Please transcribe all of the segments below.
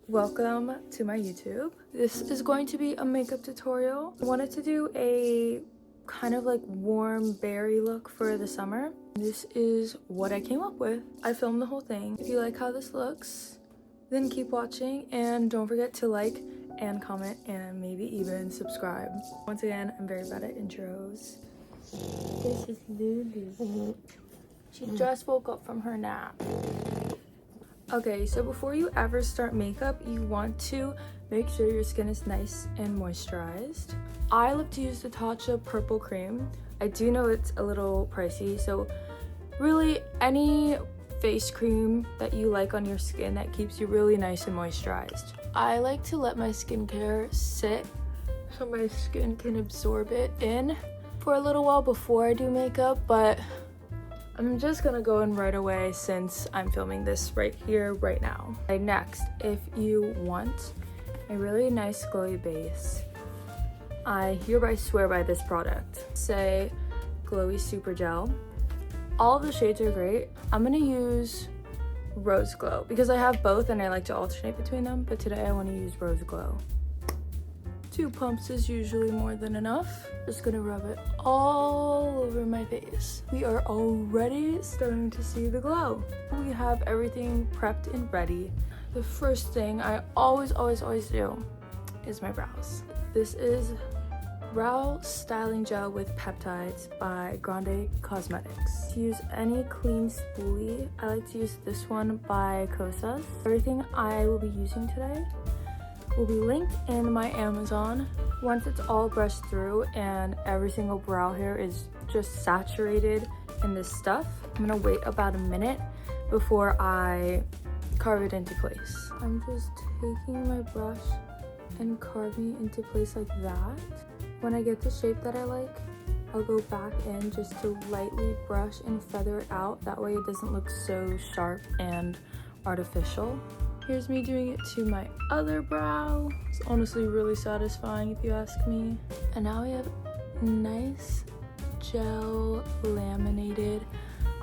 Welcome to my YouTube. This is going to be a makeup tutorial. I wanted to do a kind of like warm berry look for the summer. This is what I came up with. I filmed the whole thing. If you like how this looks, then keep watching and don't forget to like and comment and maybe even subscribe. Once again, I'm very bad at intros. This is Lulu. She just woke up from her nap. Okay, so before you ever start makeup, you want to make sure your skin is nice and moisturized. I love to use the Tatcha Purple Cream. I do know it's a little pricey, so really any face cream that you like on your skin that keeps you really nice and moisturized. I like to let my skincare sit so my skin can absorb it in for a little while before I do makeup, but I'm just gonna go in right away since I'm filming this right here, right now. Okay, next, if you want a really nice glowy base, I hereby swear by this product. Say Glowy Super Gel. All of the shades are great. I'm gonna use Rose Glow because I have both and I like to alternate between them, but today I wanna use Rose Glow. 2 pumps is usually more than enough. Just gonna rub it all over my face. We are already starting to see the glow. We have everything prepped and ready. The first thing I always do is my brows. This is Brow Styling Gel with Peptides by Grande Cosmetics. To use any clean spoolie, I like to use this one by Kosas. Everything I will be using today will be linked in my Amazon. Once it's all brushed through and every single brow hair is just saturated in this stuff, I'm gonna wait about a minute before I carve it into place. I'm just taking my brush and carving it into place like that. When I get the shape that I like, I'll go back in just to lightly brush and feather it out. That way it doesn't look so sharp and artificial. Here's me doing it to my other brow. It's honestly really satisfying if you ask me. And now we have nice gel laminated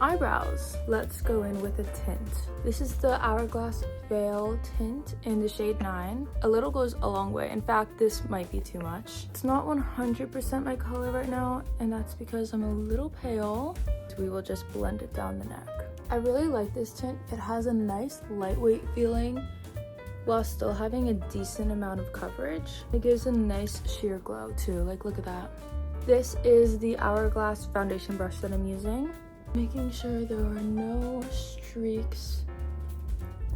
eyebrows. Let's go in with a tint. This is the Hourglass Veil tint in the shade 9. A little goes a long way. In fact, this might be too much. It's not 100% my color right now, and that's because I'm a little pale. So we will just blend it down the neck. I really like this tint. It has a nice lightweight feeling while still having a decent amount of coverage. It gives a nice sheer glow too, like look at that. This is the Hourglass foundation brush that I'm using. Making sure there are no streaks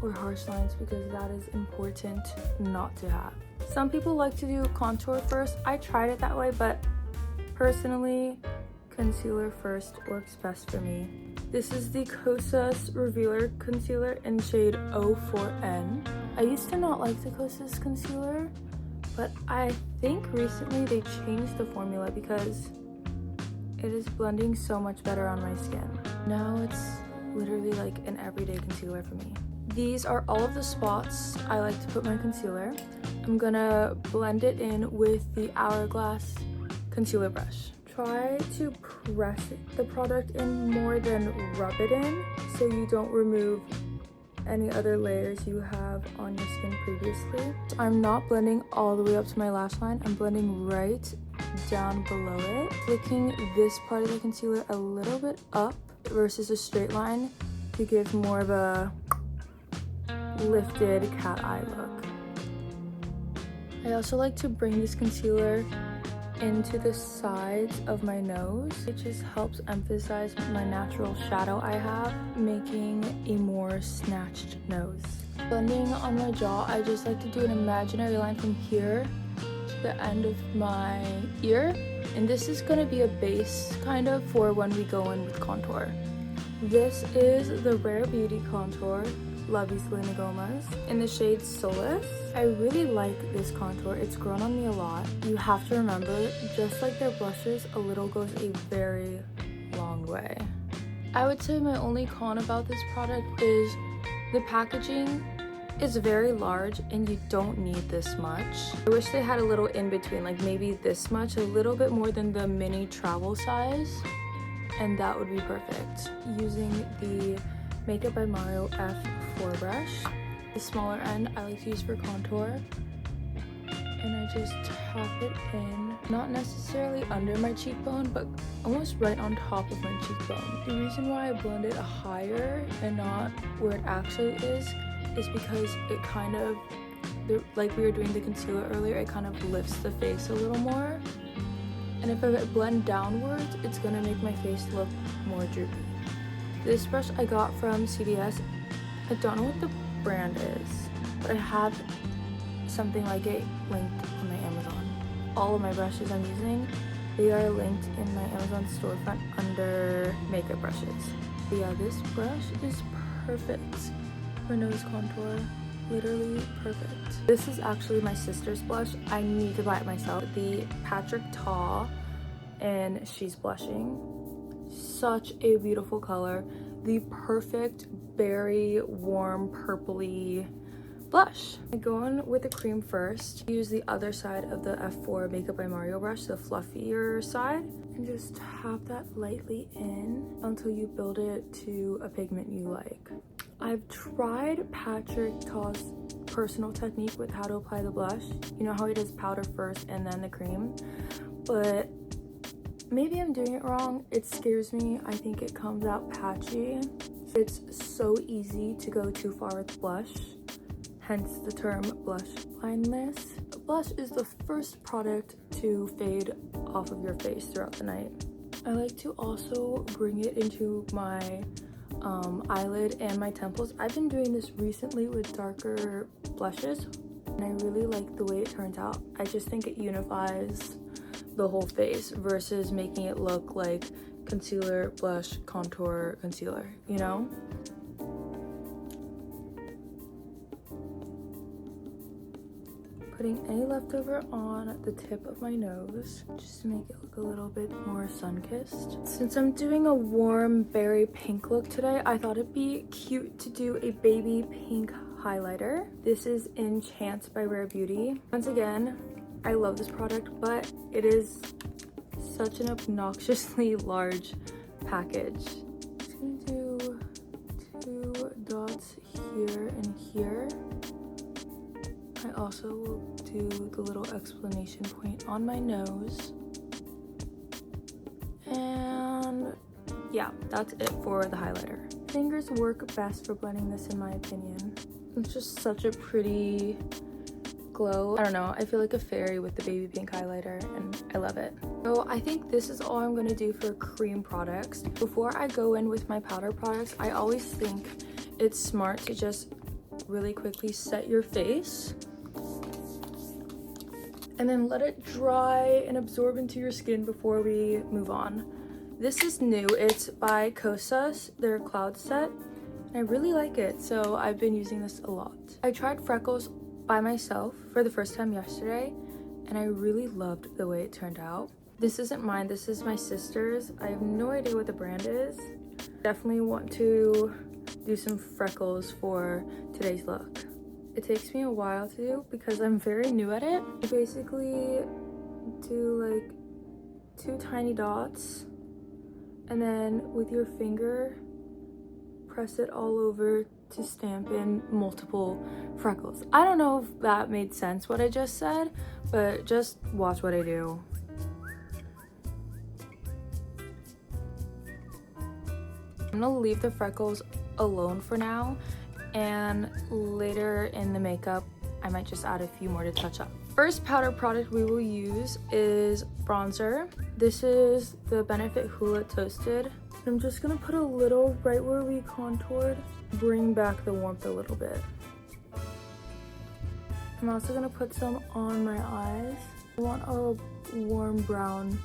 or harsh lines because that is important not to have. Some people like to do contour first. I tried it that way, but personally, concealer first works best for me. This is the Kosas Revealer Concealer in shade 04N. I used to not like the Kosas concealer, but I think recently they changed the formula because it is blending so much better on my skin. Now it's literally like an everyday concealer for me. These are all of the spots I like to put my concealer. I'm gonna blend it in with the Hourglass concealer brush. Try to press the product in more than rub it in so you don't remove any other layers you have on your skin previously. So I'm not blending all the way up to my lash line. I'm blending right down below it, flicking this part of the concealer a little bit up versus a straight line to give more of a lifted cat eye look. I also like to bring this concealer into the sides of my nose. It just helps emphasize my natural shadow I have, making a more snatched nose. Blending on my jaw, I just like to do an imaginary line from here to the end of my ear. And this is gonna be a base kind of for when we go in with contour. This is the Rare Beauty Contour Lovey Selena Gomez in the shade Solace. I really like this contour. It's grown on me a lot. You have to remember, just like their blushes, a little goes a very long way. I would say my only con about this product is the packaging is very large and you don't need this much. I wish they had a little in between, like maybe this much, a little bit more than the mini travel size, and that would be perfect. Using the Makeup by Mario F4 brush, The smaller end I like to use for contour. And I just tap it in, not necessarily under my cheekbone, but almost right on top of my cheekbone. The reason why I blend it higher and not where it actually is because it kind of, like we were doing the concealer earlier, it kind of lifts the face a little more. And if I blend downwards, it's gonna make my face look more droopy. This brush I got from CVS. I don't know what the brand is, but I have something like it linked on my Amazon. All of my brushes I'm using, they are linked in my Amazon storefront under makeup brushes. But yeah, this brush is perfect for nose contour. Literally perfect. This is actually my sister's blush. I need to buy it myself. The Patrick Ta, and she's blushing. Such a beautiful color. The perfect berry warm purpley blush. I go in with the cream first. Use the other side of the F4 Makeup by Mario brush, the fluffier side, and just tap that lightly in until you build it to a pigment you like. I've tried Patrick Ta's personal technique with how to apply the blush. You know how he does powder first and then the cream, but maybe I'm doing it wrong. It scares me. I think it comes out patchy. It's so easy to go too far with blush, hence the term blush blindness. Blush is the first product to fade off of your face throughout the night. I like to also bring it into my eyelid and my temples. I've been doing this recently with darker blushes, and I really like the way it turns out. I just think it unifies the whole face versus making it look like concealer, blush, contour, concealer, you know? Putting any leftover on the tip of my nose just to make it look a little bit more sun-kissed. Since I'm doing a warm berry pink look today, I thought it'd be cute to do a baby pink highlighter. This is in Chance by Rare Beauty. Once again, I love this product, but it is such an obnoxiously large package. I'm just gonna do 2 dots here and here. I also will do the little explanation point on my nose. And yeah, that's it for the highlighter. Fingers work best for blending this in my opinion. It's just such a pretty glow. I don't know, I feel like a fairy with the baby pink highlighter and I love it. So I think this is all I'm gonna do for cream products. Before I go in with my powder products, I always think it's smart to just really quickly set your face and then let it dry and absorb into your skin before we move on. This is new. It's by Kosas, their cloud set, and I really like it, so I've been using this a lot. I tried Freckles by myself for the first time yesterday, and I really loved the way it turned out. This isn't mine, this is my sister's. I have no idea what the brand is. Definitely want to do some Freckles for today's look. It takes me a while to do because I'm very new at it. You basically do like 2 tiny dots and then with your finger press it all over to stamp in multiple freckles. I don't know if that made sense what I just said, but just watch what I do. I'm gonna leave the freckles alone for now, and later in the makeup I might just add a few more to touch up. First powder product we will use is bronzer. This is the Benefit Hoola Toasted. I'm just gonna put a little right where we contoured, bring back the warmth a little bit. I'm also gonna put some on my eyes. I want a warm brown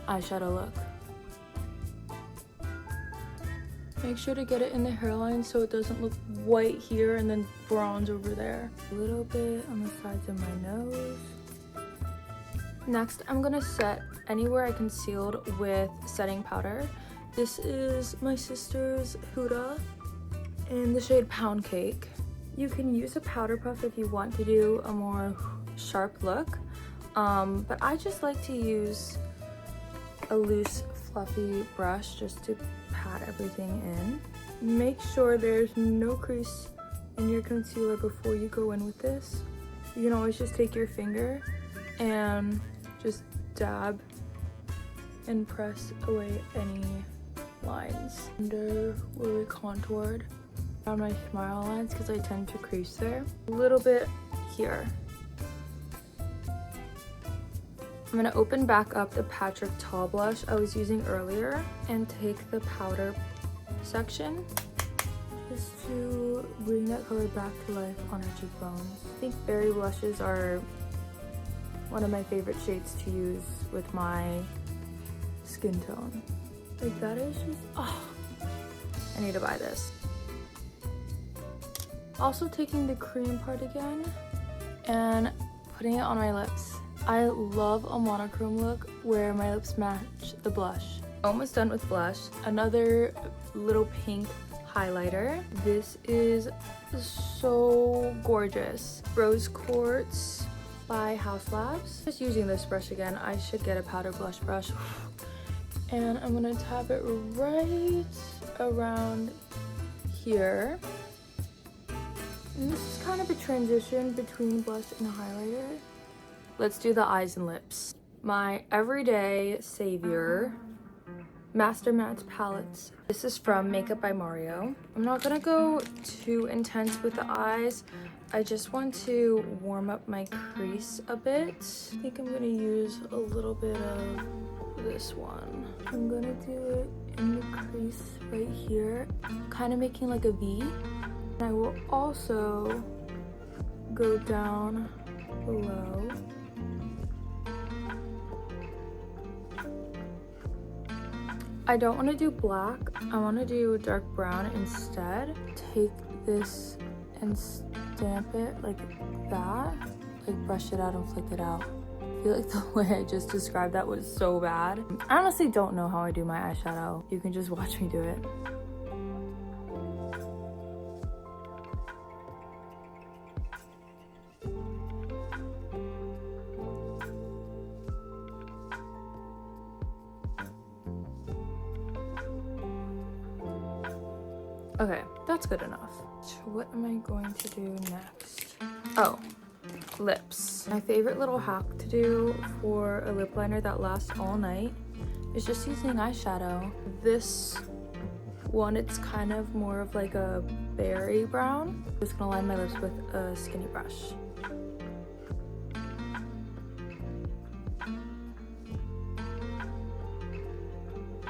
eyeshadow look. Make sure to get it in the hairline so it doesn't look white here and then bronze over there. A little bit on the sides of my nose. Next, I'm gonna set anywhere I concealed with setting powder. This is my sister's Huda in the shade Pound Cake. You can use a powder puff if you want to do a more sharp look, but I just like to use a loose, fluffy brush just to pat everything in. Make sure there's no crease in your concealer before you go in with this. You can always just take your finger and just dab and press away any lines under where we contoured around my smile lines because I tend to crease there. A little bit here. I'm gonna open back up the Patrick Tall blush I was using earlier and take the powder section just to bring that color back to life on our cheekbones. I think berry blushes are one of my favorite shades to use with my skin tone. Like that is just, oh, I need to buy this. Also taking the cream part again and putting it on my lips. I love a monochrome look where my lips match the blush. Almost done with blush. Another little pink highlighter. This is so gorgeous. Rose Quartz by House Labs. Just using this brush again. I should get a powder blush brush. And I'm gonna tap it right around here. And this is kind of a transition between blush and highlighter. Let's do the eyes and lips. My everyday savior, Master Matte palettes. This is from Makeup by Mario. I'm not gonna go too intense with the eyes. I just want to warm up my crease a bit. I think I'm gonna use a little bit of this one. I'm gonna do it in the crease right here, kind of making like a V. And I will also go down below. I don't want to do black, I want to do dark brown instead. Take this and stamp it like that, like brush it out and flick it out. I feel like the way I just described that was so bad. I honestly don't know how I do my eyeshadow. You can just watch me do it. Okay, that's good enough. So what am I going to do next? Oh, lips. My favorite little hack to do for a lip liner that lasts all night is just using eyeshadow. This one, it's kind of more of like a berry brown. I'm just gonna line my lips with a skinny brush.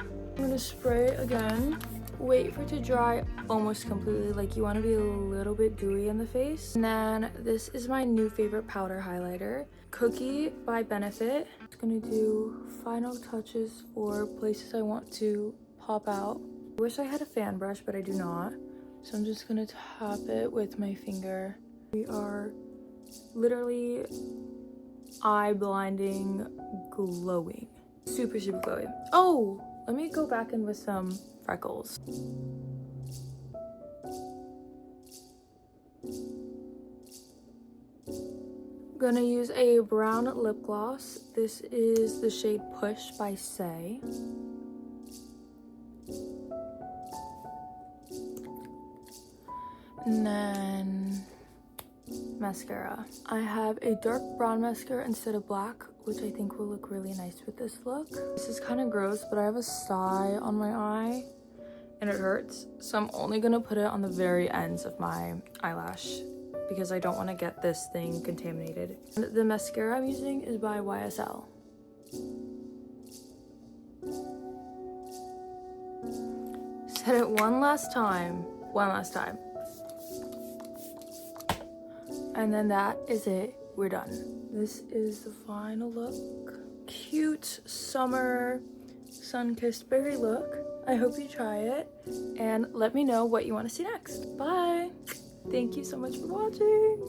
I'm gonna spray again. Wait for it to dry almost completely, like you want to be a little bit dewy in the face. And then this is my new favorite powder highlighter, Cookie by Benefit. I'm just gonna do final touches for places I want to pop out. I wish I had a fan brush, but I do not. So I'm just gonna tap it with my finger. We are literally eye blinding, glowing. Super, super glowy. Oh, let me go back in with some Freckles. I'm gonna use a brown lip gloss. This is the shade Push by Say. And then mascara. I have a dark brown mascara instead of black, which I think will look really nice with this look. This is kind of gross, but I have a sty on my eye and it hurts. So I'm only gonna put it on the very ends of my eyelash because I don't want to get this thing contaminated. And the mascara I'm using is by YSL. Said it one last time. And then that is it. We're done. This is the final look. Cute summer sun-kissed berry look. I hope you try it and let me know what you want to see next. Bye. Thank you so much for watching.